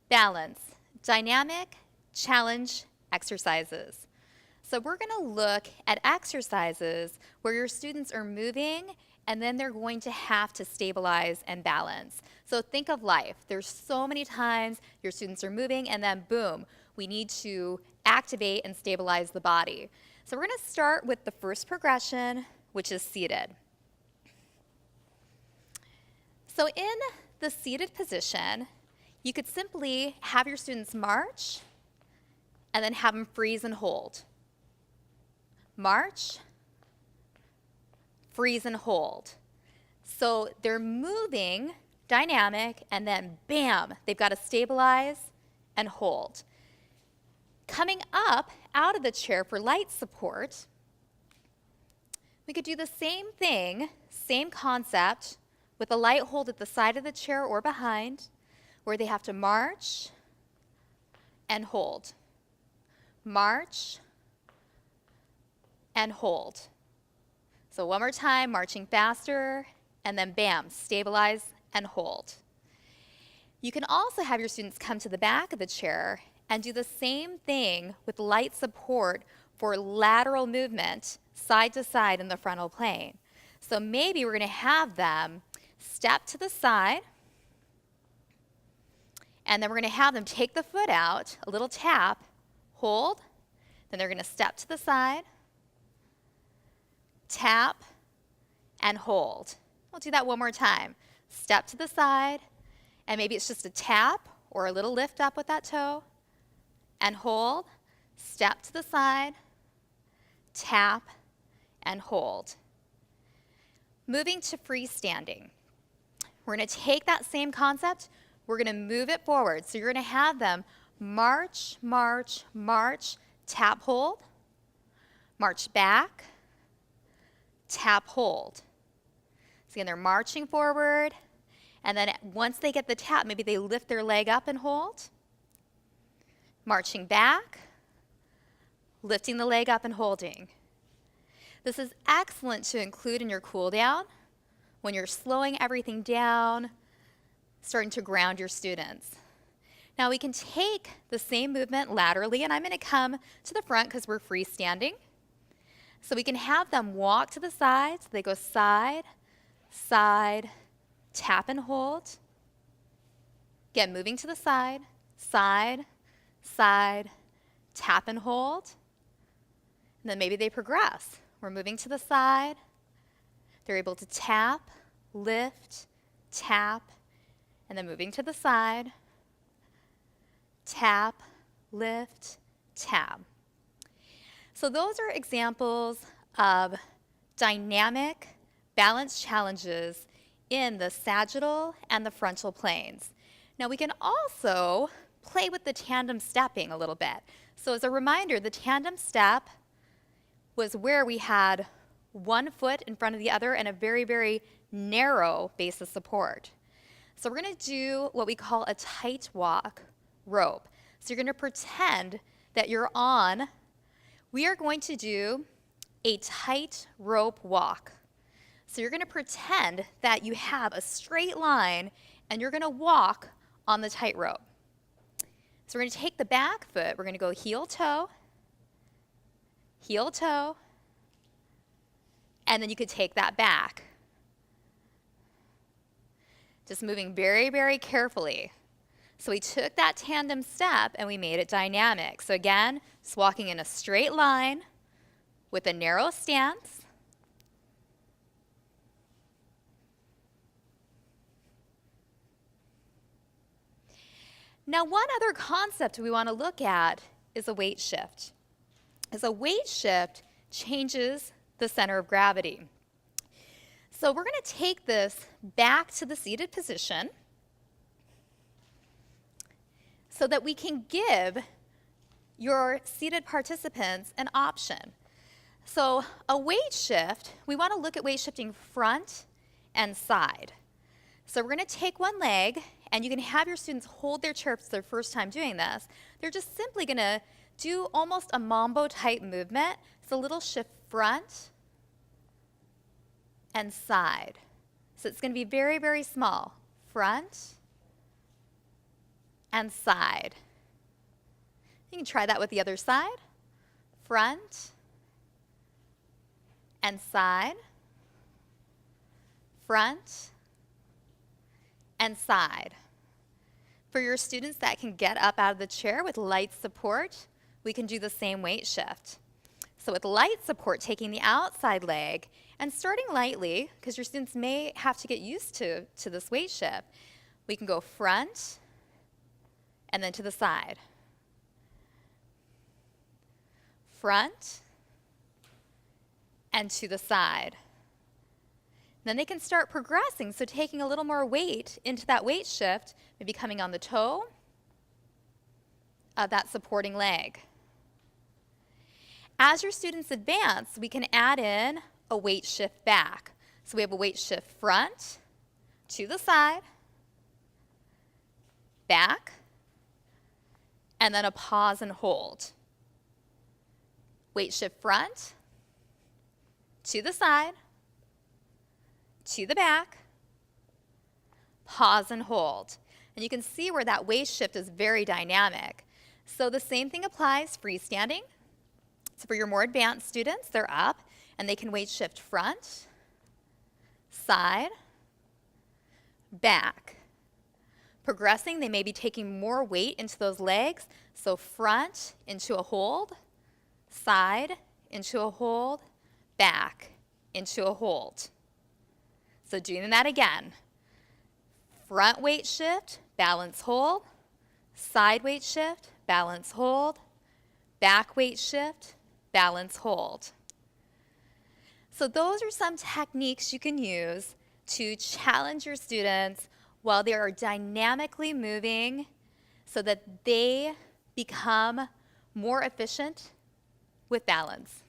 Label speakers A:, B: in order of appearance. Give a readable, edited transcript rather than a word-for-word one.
A: Balance, dynamic challenge exercises. So we're going to look at exercises where your students are moving and then they're going to have to stabilize and balance. So think of life. There's so many times your students are moving and then boom, we need to activate and stabilize the body. So we're going to start with the first progression, which is seated. So in the seated position, you could simply have your students march and then have them freeze and hold. March, freeze and hold. So they're moving, dynamic, and then bam, they've got to stabilize and hold. Coming up out of the chair for light support, we could do the same thing, same concept, with a light hold at the side of the chair or behind, where they have to march and hold. March and hold. So one more time, marching faster, and then bam, stabilize and hold. You can also have your students come to the back of the chair and do the same thing with light support for lateral movement, side to side in the frontal plane. So maybe we're going to have them step to the side, and then we're going to have them take the foot out, a little tap, hold, then they're going to step to the side, tap, and hold. I'll do that one more time. Step to the side, and maybe it's just a tap or a little lift up with that toe, and hold, step to the side, tap, and hold. Moving to freestanding. We're going to take that same concept, we're going to move it forward. So you're going to have them march, march, march, tap, hold, march back, tap, hold. So again, they're marching forward, and then once they get the tap, maybe they lift their leg up and hold. Marching back, lifting the leg up and holding. This is excellent to include in your cool down when you're slowing everything down, starting to ground your students. Now we can take the same movement laterally, and I'm going to come to the front because we're freestanding. So we can have them walk to the side, so they go side, side, tap and hold. Again, moving to the side, side, side, tap and hold. And then maybe they progress. We're moving to the side. They're able to tap, lift, tap, and then moving to the side, tap, lift, tap. So those are examples of dynamic balance challenges in the sagittal and the frontal planes. Now we can also play with the tandem stepping a little bit. So as a reminder, the tandem step was where we had one foot in front of the other and a very, very narrow base of support. So we're going to do what we call a tight walk rope. So you're going to pretend that you're on. We are going to do a tight rope walk. So you're going to pretend that you have a straight line and you're going to walk on the tightrope. So we're going to take the back foot, we're going to go heel toe, and then you could take that back. Just moving very, very carefully. So we took that tandem step and we made it dynamic. So again, just walking in a straight line with a narrow stance. Now, one other concept we want to look at is a weight shift. As a weight shift changes the center of gravity. So we're going to take this back to the seated position so that we can give your seated participants an option. So a weight shift, we want to look at weight shifting front and side. So we're going to take one leg, and you can have your students hold their chair if it's their first time doing this. They're just simply going to do almost a mambo type movement. It's a little shift front and side. So it's going to be very, very small. Front and side. You can try that with the other side. Front and side. Front and side. For your students that can get up out of the chair with light support, we can do the same weight shift. So with light support, taking the outside leg and starting lightly, because your students may have to get used to this weight shift, we can go front and then to the side. Front and to the side. Then they can start progressing, so taking a little more weight into that weight shift, maybe coming on the toe of that supporting leg. As your students advance, we can add in a weight shift back. So we have a weight shift front, to the side, back, and then a pause and hold. Weight shift front, to the side, to the back, pause and hold. And you can see where that weight shift is very dynamic. So the same thing applies freestanding. So for your more advanced students, they're up and they can weight shift front, side, back. Progressing, they may be taking more weight into those legs. So front into a hold, side into a hold, back into a hold. So doing that again. Front weight shift, balance hold, side weight shift, balance hold, back weight shift, balance hold. So those are some techniques you can use to challenge your students while they are dynamically moving so that they become more efficient with balance.